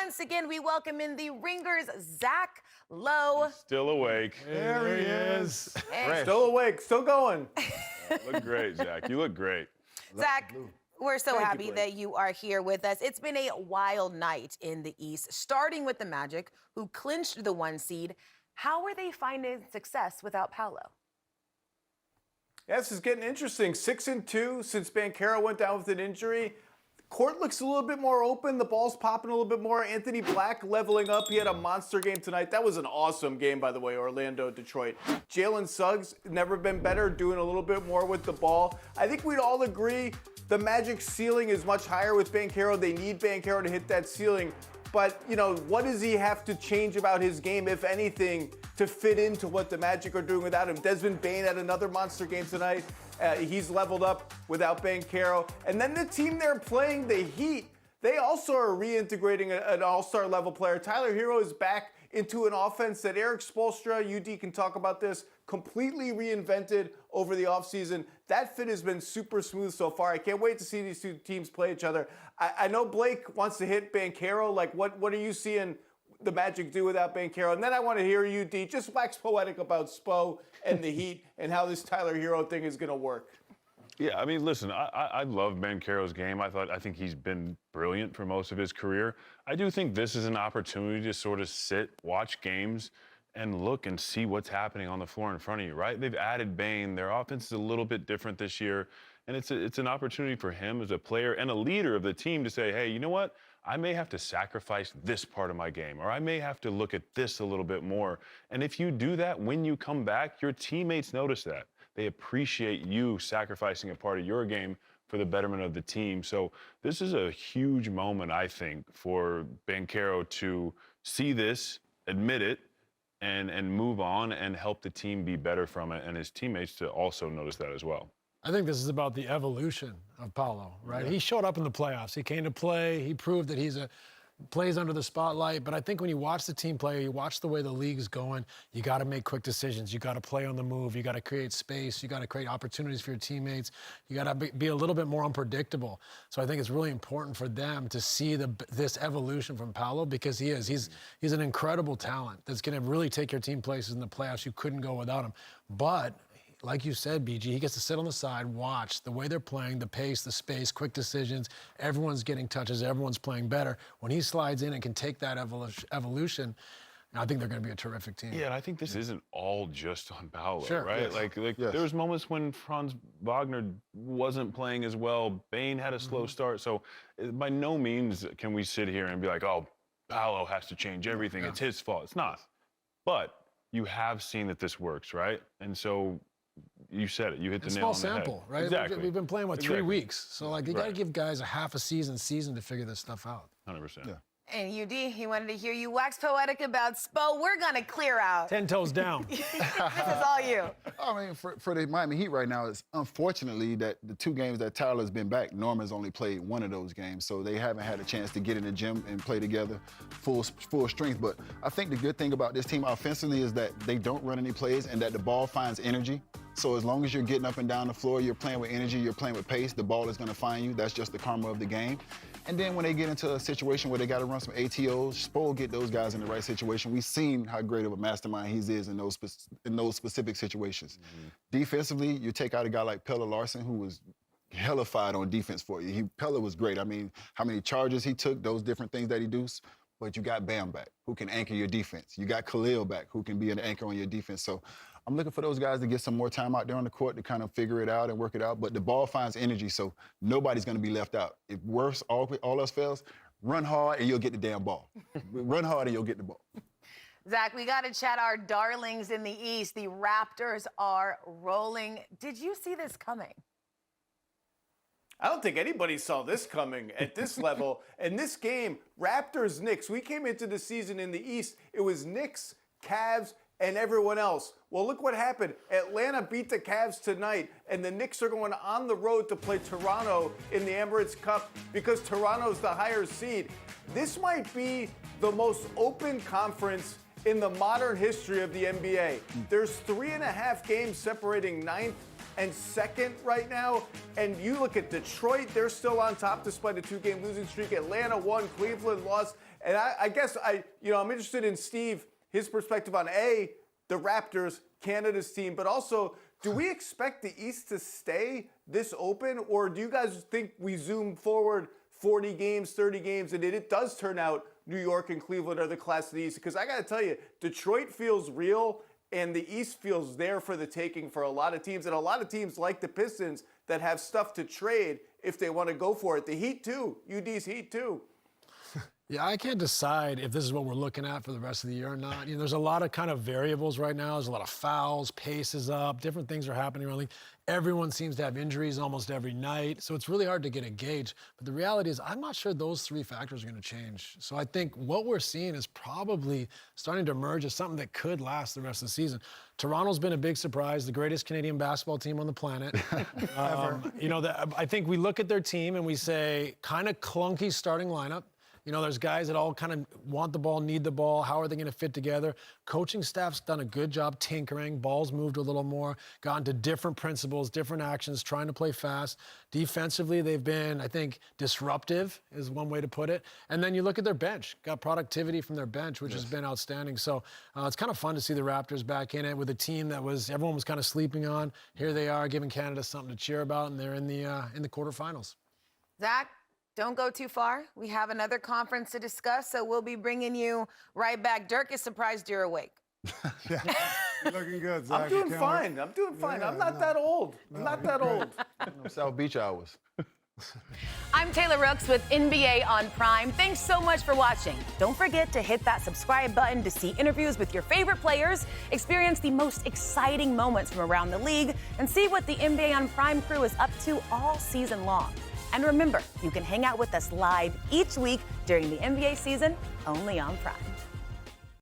once again, we welcome in the Ringers, Zach Lowe. He's still awake. There he is. Still awake, still going. Look great, Zach. You look great. Zach, we're so Thank happy you, that you are here with us. It's been a wild night in the East, starting with the Magic, who clinched the 1 seed. How are they finding success without Paolo? Yeah, this is getting interesting. 6-2 since Banchero went down with an injury. Court looks a little bit more open. The ball's popping a little bit more. Anthony Black leveling up. He had a monster game tonight. That was an awesome game, by the way, Orlando, Detroit. Jalen Suggs, never been better, doing a little bit more with the ball. I think we'd all agree the Magic's ceiling is much higher with Banchero. They need Banchero to hit that ceiling. But, you know, what does he have to change about his game, if anything, to fit into what the Magic are doing without him? Desmond Bane had another monster game tonight. He's leveled up without Banchero. And then the team they're playing, the Heat, they also are reintegrating an all-star level player. Tyler Herro is back into an offense that Eric Spoelstra, UD can talk about this, completely reinvented over the offseason. That fit has been super smooth so far. I can't wait to see these two teams play each other. I know Blake wants to hit Banchero. Like, what are you seeing the Magic do without Banchero? And then I want to hear you, D, just wax poetic about Spo and the Heat and how this Tyler Herro thing is going to work. Yeah, I mean, listen, I love Banchero's game. I think he's been brilliant for most of his career. I do think this is an opportunity to sort of sit, watch games, and look and see what's happening on the floor in front of you, right? They've added Bane. Their offense is a little bit different this year. And it's an opportunity for him as a player and a leader of the team to say, hey, you know what? I may have to sacrifice this part of my game, or I may have to look at this a little bit more. And if you do that, when you come back, your teammates notice that. They appreciate you sacrificing a part of your game for the betterment of the team. So this is a huge moment, I think, for Banchero to see this, admit it, and move on and help the team be better from it, and his teammates to also notice that as well. I think this is about the evolution of Paolo, right? Yeah. He showed up in the playoffs. He came to play. He proved that he's plays under the spotlight. But I think when you watch the team play, you watch the way the league's going, you got to make quick decisions. You got to play on the move. You got to create space. You got to create opportunities for your teammates. You got to be a little bit more unpredictable. So I think it's really important for them to see this evolution from Paolo, because he's an incredible talent that's going to really take your team places in the playoffs. You couldn't go without him. But like you said, BG, he gets to sit on the side, watch the way they're playing, the pace, the space, quick decisions. Everyone's getting touches. Everyone's playing better. When he slides in and can take that evolution, I think they're going to be a terrific team. Yeah, and I think this isn't all just on Paolo, sure, right? Yes. Like yes. There was moments when Franz Wagner wasn't playing as well. Bane had a slow start. So by no means can we sit here and be like, oh, Paolo has to change everything. Yeah. It's his fault. It's not. But you have seen that this works, right? And so you said it. You hit the nail on the head. Small sample, right? Exactly. We've been playing, 3 weeks? So, like, you got to give guys a half a season to figure this stuff out. 100%. Yeah. And UD, he wanted to hear you wax poetic about Spo. We're going to clear out. 10 toes down. This is all you. I mean, for the Miami Heat right now, it's unfortunately that the 2 games that Tyler's been back, Norman's only played 1 of those games, so they haven't had a chance to get in the gym and play together full strength. But I think the good thing about this team offensively is that they don't run any plays and that the ball finds energy. So as long as you're getting up and down the floor, you're playing with energy, you're playing with pace, the ball is going to find you. That's just the karma of the game. And then when they get into a situation where they got to run some ATOs, Spo will get those guys in the right situation. We've seen how great of a mastermind he is in those specific situations. Defensively, you take out a guy like Pelle Larsson, who was hellified on defense for you. Pelle was great. I mean, how many charges he took, those different things that he does. But you got Bam back, who can anchor your defense. You got Khalil back, who can be an anchor on your defense. So I'm looking for those guys to get some more time out there on the court to kind of figure it out and work it out. But the ball finds energy, so nobody's going to be left out. If worse, all else fails, run hard and you'll get the damn ball. Run hard and you'll get the ball. Zach, we got to chat our darlings in the East. The Raptors are rolling. Did you see this coming? I don't think anybody saw this coming at this level. And this game, Raptors-Knicks, we came into the season in the East. It was Knicks, Cavs, and everyone else. Well, look what happened. Atlanta beat the Cavs tonight, and the Knicks are going on the road to play Toronto in the Emirates Cup because Toronto's the higher seed. This might be the most open conference in the modern history of the NBA. There's 3.5 games separating 9th and 2nd right now. And you look at Detroit, they're still on top despite a 2-game losing streak. Atlanta won, Cleveland lost. And I guess I'm interested in Steve, his perspective on the Raptors, Canada's team, but also, do we expect the East to stay this open, or do you guys think we zoom forward 40 games, 30 games, and it does turn out New York and Cleveland are the class of the East? Because I got to tell you, Detroit feels real, and the East feels there for the taking for a lot of teams, and a lot of teams like the Pistons that have stuff to trade if they want to go for it. The Heat, too. UD's Heat, too. Yeah, I can't decide if this is what we're looking at for the rest of the year or not. There's a lot of kind of variables right now. There's a lot of fouls, pace is up, different things are happening around the league. Everyone seems to have injuries almost every night, so it's really hard to get a gauge. But the reality is, I'm not sure those three factors are going to change. So I think what we're seeing is probably starting to emerge as something that could last the rest of the season. Toronto's been a big surprise, the greatest Canadian basketball team on the planet. I think we look at their team and we say, kind of clunky starting lineup. There's guys that all kind of want the ball, need the ball. How are they going to fit together? Coaching staff's done a good job tinkering. Ball's moved a little more, gotten to different principles, different actions, trying to play fast. Defensively, they've been, I think, disruptive is one way to put it. And then you look at their bench, got productivity from their bench, which has been outstanding. So it's kind of fun to see the Raptors back in it with a team that everyone was kind of sleeping on. Here they are, giving Canada something to cheer about, and they're in the quarterfinals. Zach, don't go too far. We have another conference to discuss, so we'll be bringing you right back. Dirk is surprised you're awake. Yeah, you're looking good, Zach. I'm doing fine. I'm not that old. I'm not that old. South Beach hours. I'm Taylor Rooks with NBA on Prime. Thanks so much for watching. Don't forget to hit that subscribe button to see interviews with your favorite players, experience the most exciting moments from around the league, and see what the NBA on Prime crew is up to all season long. And remember, you can hang out with us live each week during the NBA season, only on Prime.